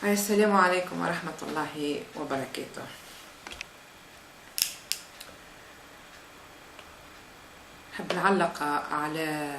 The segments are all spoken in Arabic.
السلام عليكم ورحمة الله وبركاته. حب نعلق على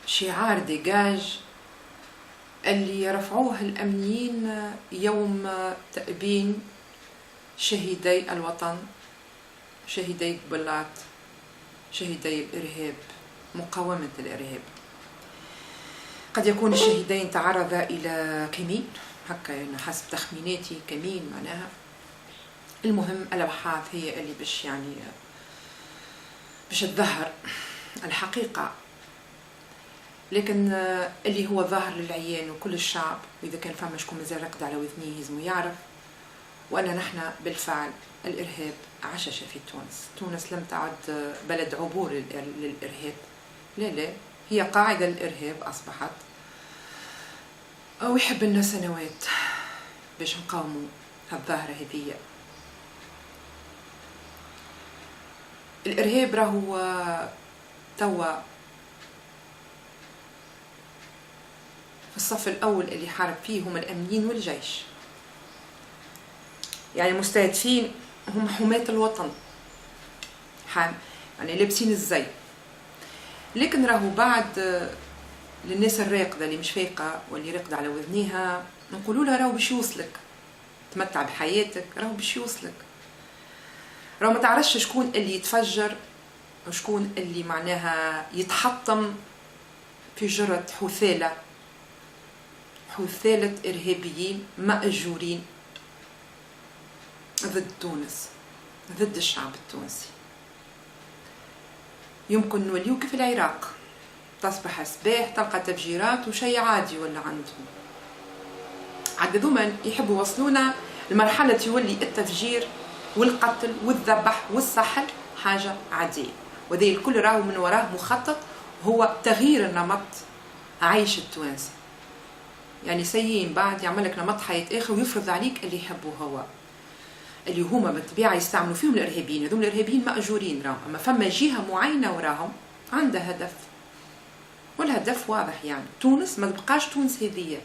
شعار ديجاج اللي رفعوه الأمنيين يوم تأبين شهيدي الوطن، شهيدي بلات، شهيدي الإرهاب، مقاومة الإرهاب. قد يكون الشهيدين تعرضا إلى كمين، هكا حسب تخميناتي كمين معناها. المهم الأبحاث هي اللي باش تظهر الحقيقة، لكن اللي هو ظاهر للعيان وكل الشعب، وإذا كان فما شكون مازال رقد على وذنيه يلزمو يعرف، وأن نحن بالفعل الإرهاب عشش في تونس. تونس لم تعد بلد عبور للإرهاب، لا هي قاعدة للإرهاب أصبحت، ويحب لنا سنوات باش نقاوموا هالظاهرة هذية. الإرهاب راهو توا في الصف الأول اللي حارب فيه هم الأمنيين والجيش، يعني المستهدفين هم حماة الوطن، يعني لابسين الزي. لكن راهو بعد للناس الراقدة اللي مش فايقة واللي راقدة على وذنيها نقولوا لها راهو باش يوصلك، تمتع بحياتك، راهو باش يوصلك. راهو ما تعرفش شكون اللي يتفجر وشكون اللي معناها يتحطم في جرة حثالة إرهابيين مأجورين ضد تونس، ضد الشعب التونسي. يمكن نوليو كيف العراق، تصبح صباح تلقى تفجيرات وشي عادي ولا عندهم. عاد ذوما يحبوا يوصلونا لمرحلة يولي التفجير والقتل والذبح والسحل حاجة عادية، وذي الكل راهو من وراه مخطط، هو تغيير النمط عيش التوانسي. يعني سيين بعد يعملك نمط حياة آخر ويفرض عليك اللي يحبه هو، اللي هما بالطبيعة يستعملوا فيهم الإرهابيين. هذوم الإرهابيين مأجورين راهم، أما فما جهة معينة وراهم عندها هدف، والهدف واضح. يعني تونس ما تبقاش تونس هذية،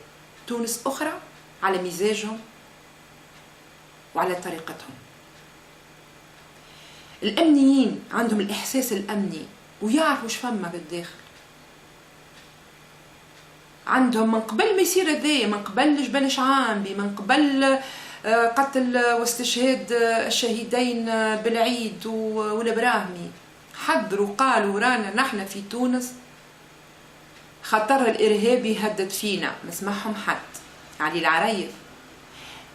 تونس أخرى على مزاجهم وعلى طريقتهم. الأمنيين عندهم الإحساس الأمني ويعرفوا شفما بالداخل، عندهم من قبل ما يصير هذايا، من قبل جبل شعامبي، من قبل قتل واستشهاد الشهيدين بالعيد والابراهيمي، حضروا قالوا رانا نحن في تونس خطر الإرهابي يهدد فينا. ما سمعهم حد. علي العريف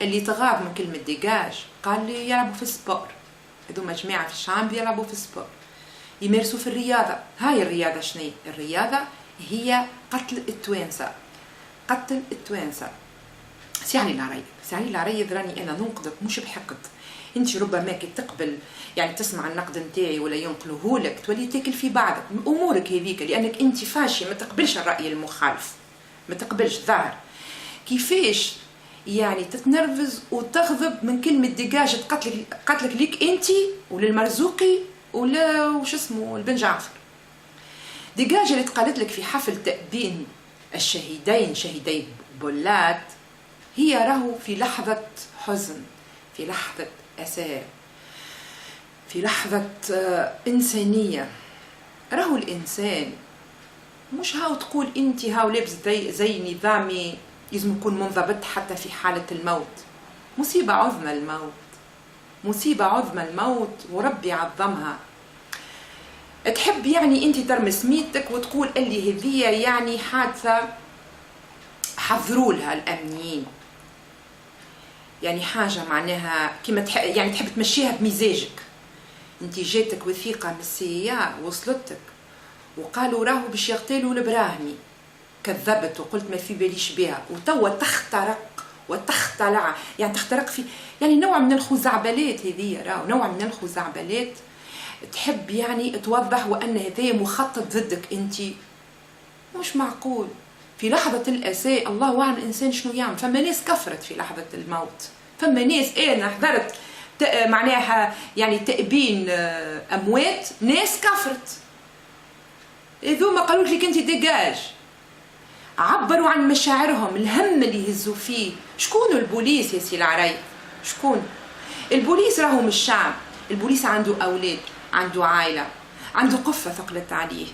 اللي تغاض من كلمة ديجاج قال لي يلعبوا في السبور، هذوما جماعة في الشعب يلعبوا في السبور، يمارسوا في الرياضة. هاي الرياضة شنو؟ الرياضة هي قتل التوانسة، قتل التوانسة. سيعني العريض، سيعني العريض راني انا ننقدك مش بحقد. انت ربما كي تقبل يعني تسمع النقد نتاعي ولا ينقلوهولك تولي تاكل في بعضك امورك هذيك، لانك انت فاشي ما تقبلش الراي المخالف، ما تقبلش. ظاهر كيفاش يعني تتنرفز وتغضب من كلمه ديجاج قتلك ليك انت وللمرزوقي ولا وش اسمه البن جعفر. ديجاج اللي تقالت لك في حفل تأبين الشهيدين، شهيدي بولات، هي راهو في لحظة حزن، في لحظة أسى، في لحظة إنسانية. راهو الإنسان مش هاو تقول أنت هاو لابس زي نظامي لازم يكون منضبط حتى في حالة الموت. مصيبة عظمى الموت، مصيبة عظمى الموت، وربي عظمها. تحب يعني أنت ترمس ميتك وتقول اللي هذية يعني حادثة حضروا لها الأمنيين، يعني حاجة معناها كما يعني تحب تمشيها بمزاجك. انت جاتك وثيقة من السي وصلتك وقالوا راهو باش يغتالوا الابراهيمي، كذبت وقلت ما في باليش بها، وتوا تخترق وتختلع، يعني تخترق في يعني نوع من الخزعبلات. هذه راهو نوع من الخزعبلات، تحب يعني توضح وان هذا مخطط ضدك انت. مش معقول في لحظة الأساء الله أعلم الإنسان شنو يعمل. فما ناس كفرت في لحظة الموت، فما ناس أنا حضرت معناها يعني تأبين أموات، ناس كفرت. إذو ما قالوش لك أنت ديجاج، عبروا عن مشاعرهم، الهم اللي يهزوا فيه. شكون البوليس يا سي العريف؟ شكون البوليس؟ راهو مش الشعب. البوليس عنده اولاد، عنده عائله، عنده قفه ثقلت عليه،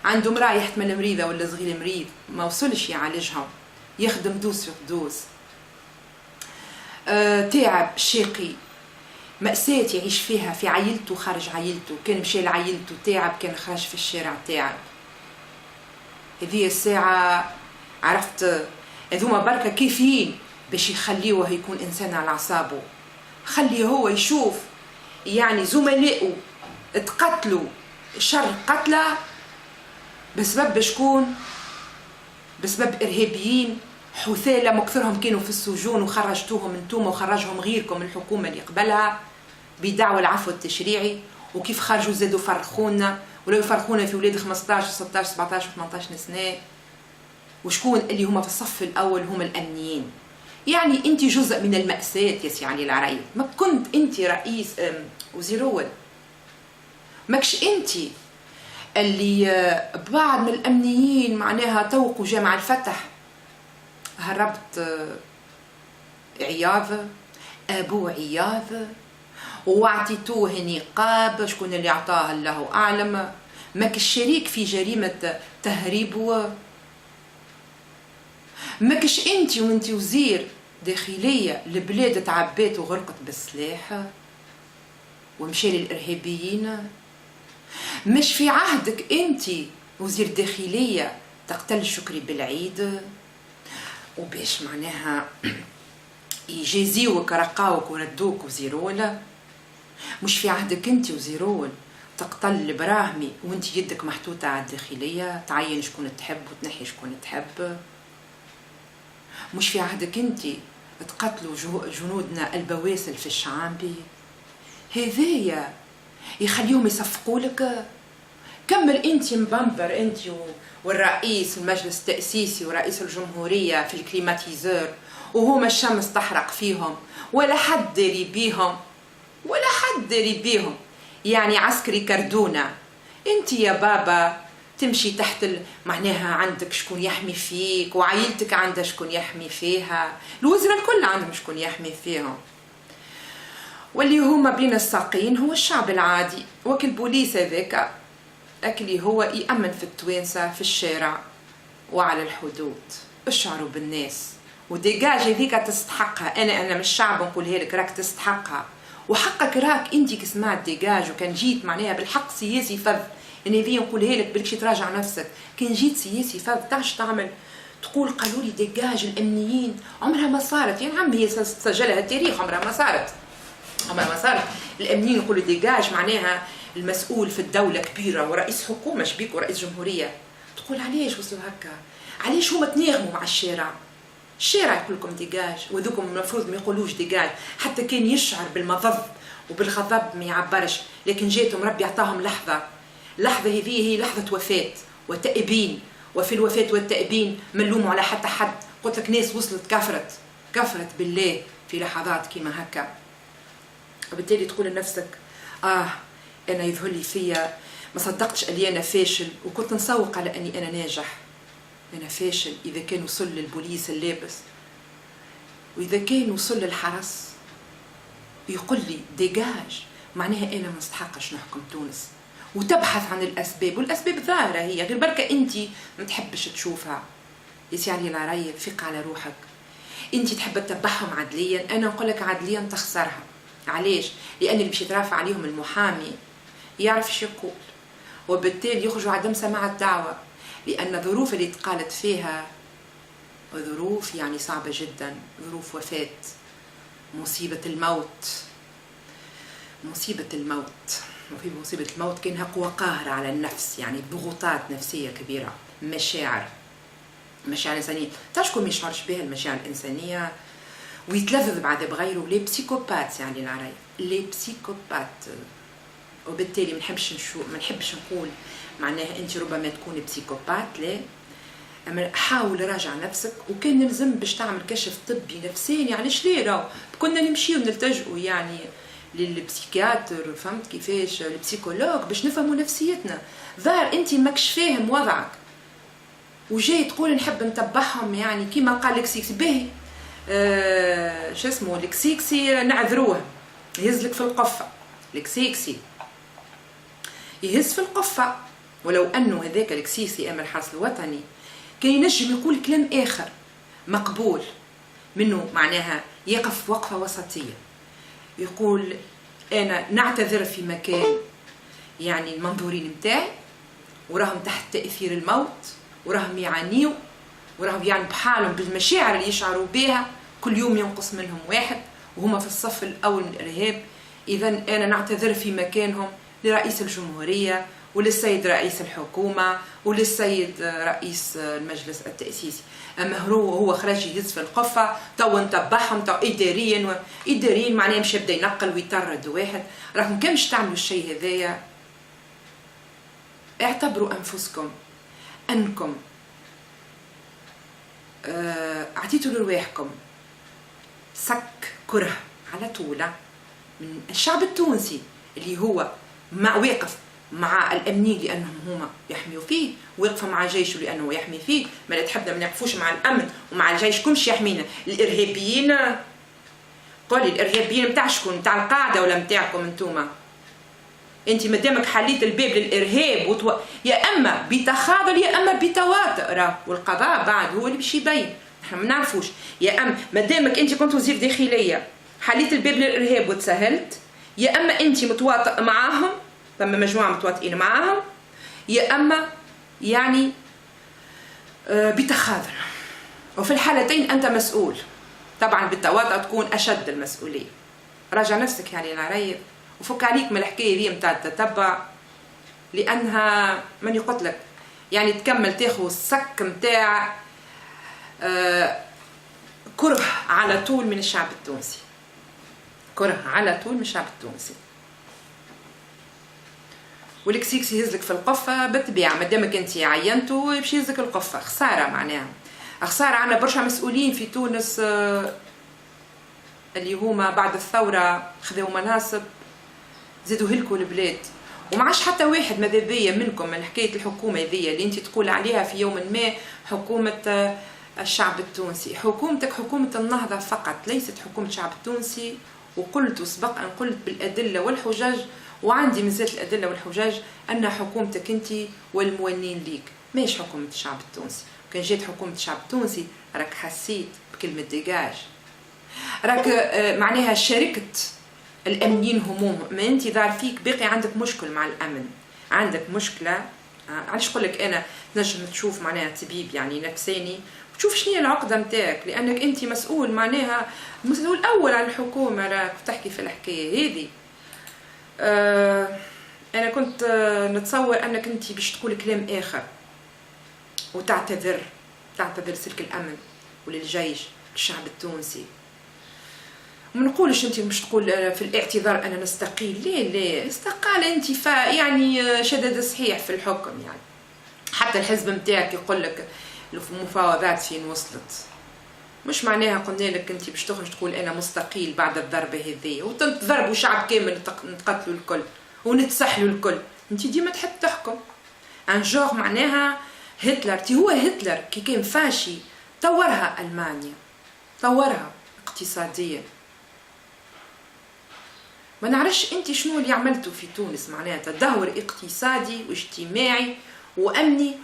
عنده مراه يحتمل مريضه ولا صغير مريض ما وصلش يعالجها، يخدم دوس في دوس، تعب شقي، مأساة يعيش فيها في عائلته، خارج عائلته، كان مشى لعائلته تعب، كان خرج في الشارع تعب. هذه الساعة عرفت هذوما بركة كيفين باش يخليوه يكون إنسان على أعصابه. خليه هو يشوف يعني زملائه اتقتلوا شر قتلى بسبب شكون؟ بسبب إرهابيين حثالة مكثرهم كانوا في السجون وخرجتوهم انتوما وخرجهم غيركم الحكومة اللي قبلها بدعوى العفو التشريعي. وكيف خرجوا زادوا فرخونا ولا يفرخونا في ولاد 15 16 17 18 سنة. وشكون اللي هما في الصف الأول؟ هما الأمنيين. يعني أنت جزء من المأساة يا سي علي العرايب. ما كنت أنت رئيس وزير أول، ماكش أنت اللي بعض من الأمنيين معناها توقوا جامع الفتح، هربت عياض أبو عياض وعطيتوه نقاب، شكون اللي عطاه الله أعلم. ماكش شريك في جريمة تهريب، ماكش انت وانت وزير داخلية البلاد تعبات وغرقت بالسلاح ومشى للإرهابيين. مش في عهدك انت وزير داخلية تقتل شكري بالعيد وباش معناها يجازيوك رقاوك وردوك وزيرول. مش في عهدك انت وزيرول تقتل البراهمي وانت يدك محطوطة على الداخلية تعين شكون تحب وتنحي شكون تحب. مش في عهدك انت تقتلوا جنودنا البواسل في الشعامبي. هذايا يخليهم يصفقوا لك. كمل انت مبمبر انت والرئيس المجلس التأسيسي ورئيس الجمهورية في الكليماتيزور وهما الشمس تحرق فيهم ولا حد داري بيهم ولا حد داري بيهم. يعني عسكري كردونة انت يا بابا تمشي تحت معناها عندك شكون يحمي فيك وعائلتك عندها شكون يحمي فيها، الوزراء الكل عندهم شكون يحمي فيهم. واللي هما بين الساقين هو الشعب العادي. وكل بوليس هذاك اللي هو يأمن في التوانسة في الشارع وعلى الحدود. اشعروا بالناس وديجاج هذيك تستحقها. انا مش شعب نقولها لك، راك تستحقها وحقك. راك انت كسمعت ديجاج وكان جيت معناها بالحق سياسي فذ، يعني ذي نقولها لك بالكش تراجع نفسك. كان جيت سياسي فذ تعش تعمل تقول قالوا لي ديجاج الامنيين، عمرها ما صارت. يعني عم هي سجلها التاريخ، عمرها ما صارت. الامنيين يقولوا ديجاج معناها المسؤول في الدولة كبيرة ورئيس حكومة شبيك ورئيس جمهورية. تقول علاش وصلوا هكا؟ علاش هما تناغموا مع الشارع؟ الشارع يقول لكم ديجاج وذوكم المفروض ما يقولوش ديجاج. حتى كان يشعر بالمضض وبالغضب ما يعبرش، لكن جاتهم ربي عطاهم لحظة هذه هي لحظة وفاة وتأبين. وفي الوفاة والتأبين ما نلوموا على حتى حد. قلت لك ناس وصلت كفرت بالله في لحظات كيما هكا. وبالتالي تقول لنفسك انا يظهر لي فيا ما صدقتش اني انا فاشل وكنت نسوق على اني انا ناجح. انا فاشل اذا كان وصل للبوليس اللابس واذا كان وصل للحرس يقول لي ديجاج معناها انا ما نستحقش نحكم تونس. وتبحث عن الاسباب، والاسباب ظاهره هي غير بركه انت ما تحبش تشوفها. يا سي علي العرايب فيق على روحك. انت تحب تتبعهم عدليا، انا نقول لك عدليا تخسرها. علاش؟ لان اللي باش يترافع عليهم المحامي يعرف ايش يقول وبالتالي يخرجوا عدم سماع الدعوه. لان الظروف اللي تقالت فيها ظروف يعني صعبه جدا، ظروف وفاه، مصيبه الموت. وفي مصيبه الموت كانها قوه قاهره على النفس، يعني ضغوطات نفسيه كبيره، مشاعر انسانيه. تشكون ما يشعرش بها المشاعر الانسانيه ويتلذذ بعذاب غيره. لي بسيكوبات يعني العرايب، لي بسيكوبات. وبالتالي ما نحبش نقول معناها انت ربما تكون بسيكوبات، لا، اما حاول راجع نفسك. وكان نلزم باش تعمل كشف طبي نفساني، علاش لا كنا نمشيو نلتجئوا يعني للبسيكياتر، فهمت كيفاش، البسيكولوج باش نفهموا نفسيتنا. ظاهر انت ماكش فاهم وضعك، وجاي تقول نحب نتبعهم يعني كيما قال الكسيكسي باهي. شو اسمه الكسيكسي نعذروه يهز لك في القفه، الكسيكسي يهز في القفه، ولو انه هذاك الكسيكسي امن الحرس الوطني كان ينجم يقول كلام اخر مقبول منه، معناها يقف وقفه وسطيه يقول انا نعتذر في مكان يعني المنظورين متاعي وراهم تحت تاثير الموت وراهم يعانيوا وراهم يعني بحالهم بالمشاعر اللي يشعروا بها، كل يوم ينقص منهم واحد وهما في الصف الاول من الارهاب. اذا انا نعتذر في مكانهم لرئيس الجمهوريه وللسيد رئيس الحكومه وللسيد رئيس المجلس التاسيسي. اما هو خرج يهز في القفه تو نتبعهم تو اداريا معناها مش يبدا ينقل ويطرد واحد. راكم كان مش تعملوا الشيء هذايا اعتبروا انفسكم انكم اعطيتوا لرواحكم سك كره على طولة من الشعب التونسي اللي هو واقف مع الامنيين لانهم هما يحميوا فيه، واقفه مع جيشه لانه يحمي فيه. ما تحبنا ما نقفوش مع الامن ومع الجيش كلش يحمينا. الارهابيين قولي الارهابيين نتاع شكون؟ نتاع القاعده ولا نتاعكم انتوما؟ انت مادامك حليت الباب للارهاب يا اما بتخاذل يا اما بتواتر، والقضاء بعد هو اللي باش يبين، احنا ما نعرفوش. يا اما مادامك انت كنت وزير داخليه حليت الباب للارهاب وتسهلت، يا اما انت متواطئ معاهم، ثم مجموعه متواطئين معاهم، يا اما يعني بتخاذل، وفي الحالتين انت مسؤول. طبعا بالتواطؤ تكون اشد المسؤوليه. راجع نفسك يعني العريض وفك عليك من الحكايه دي نتاع التتبع، لانها ماني قلت لك يعني تكمل تاخذ السك نتاع كره على طول من الشعب التونسي، كره على طول من الشعب التونسي. والكسيكسي يهزلك في القفه بالطبيعه مادامك انت عينتو باش يهزك القفه. خساره معناها خساره. عندنا برشا مسؤولين في تونس اللي هما بعد الثوره خذوا مناصب زادوا هلكوا البلاد، وما عادش حتى واحد ماذا بيا منكم من حكايه الحكومه هذيا اللي انت تقول عليها في يوم ما حكومه الشعب التونسي. حكومتك حكومه النهضه فقط، ليست حكومه الشعب التونسي. وقلت سبق ان قلت بالادله والحجج، وعندي من زيت الادله والحجج ان حكومتك انت والموالين ليك ماهيش حكومه الشعب التونسي. كان جات حكومه الشعب التونسي راك حسيت بكلمه ديجاج، راك معناها شاركت الامنيين هموم. ما انت ظاهر فيك باقي عندك مشكل مع الامن، عندك مشكله. علاش نقول لك انا تنجم تشوف معناها طبيب يعني نفساني وتشوف شنو هي العقده نتاعك، لانك انت مسؤول معناها مسؤول اول عن الحكومه. راك تحكي في الحكايه هذه. انا كنت نتصور انك انت باش تقول كلام اخر وتعتذر سلك الامن وللجيش للشعب التونسي. ما نقولش انت مش تقول في الاعتذار انا نستقيل، لا استقال انت يعني شدد صحيح في الحكم. يعني حتى الحزب نتاعك يقول لك المفاوضات فين وصلت، مش معناها قلنا لك انت باش تخرج تقول انا مستقيل بعد الضربه هذه وتضربوا شعب كامل نتقتلوا الكل ونتسحلوا الكل. انت ديما تحب تحكم ان جوغ معناها هتلر. هو هتلر كي كان فاشي طورها المانيا، طورها اقتصاديا. ما نعرفش انت شنو اللي عملته في تونس، معناها تدهور اقتصادي واجتماعي وامني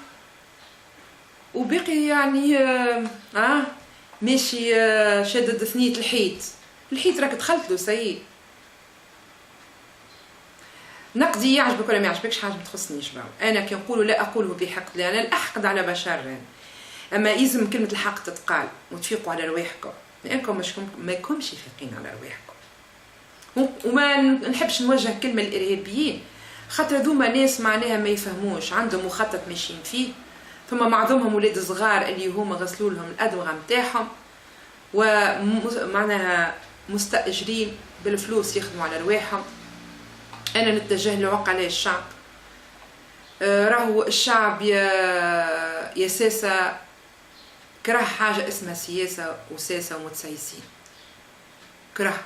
وبقي يعني ماشي شدد ثنية الحيط راك دخلت له سيء. نقدي يعجبك ولا ما يعجبكش حاجه ما تخصنيش. انا كي نقولوا لا اقوله بحقد، لان لا احقد على بشر، اما يلزم كلمه الحق تتقال وتفيقوا على رواحكم، لانكم ما يكونش فايقين على رواحكم. وما نحبش نوجه كلمه للارهابيين، خاطر ذوما ناس معناها ما يفهموش، عندهم مخطط ماشيين فيه. ثم معظمهم ولاد صغار اللي هما غسلوا لهم الادوغه نتاعهم، ومعناها مستاجرين بالفلوس يخدموا على رواحهم. انا نتجه لعقلاء الشعب. راهو الشعب يا ساسه كره حاجه اسمها سياسه وساسه ومتسيسين، كره.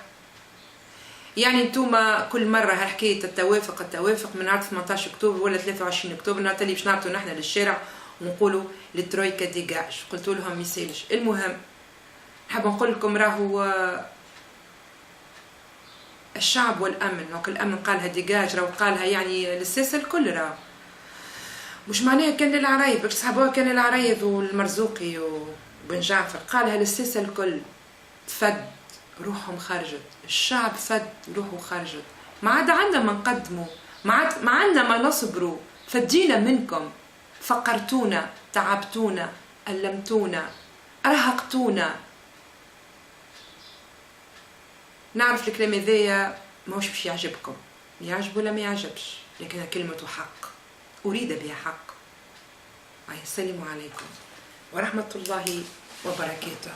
يعني انتوما كل مره حكايه التوافق من نهار 18 اكتوبر ولا 23 اكتوبر، نهار اللي باش نعطوا نحن للشارع ونقولوا للترويكا ديجاج. قلت لهم ميسالش. المهم نحب نقول لكم راهو الشعب والامن، دونك الامن قالها ديجاج، راهو قالها يعني للساسه الكل، راهو مش معناها كان للعرايض باش تحبوها كان للعرايض والمرزوقي وبن جعفر، قالها للساسه الكل. فد روحهم خرجت، الشعب فد روحه خرجت، ما عاد عندنا ما نقدموا، ما عندنا ما نصبروا، فدينا منكم، فقرتونا، تعبتونا، ألمتونا، أرهقتونا. نعرف الكلام هذايا ماهوش باش يعجبكم، يعجب ولا ما يعجبش، لكن كلمة حق أريد بها حق. السلام عليكم ورحمة الله وبركاته.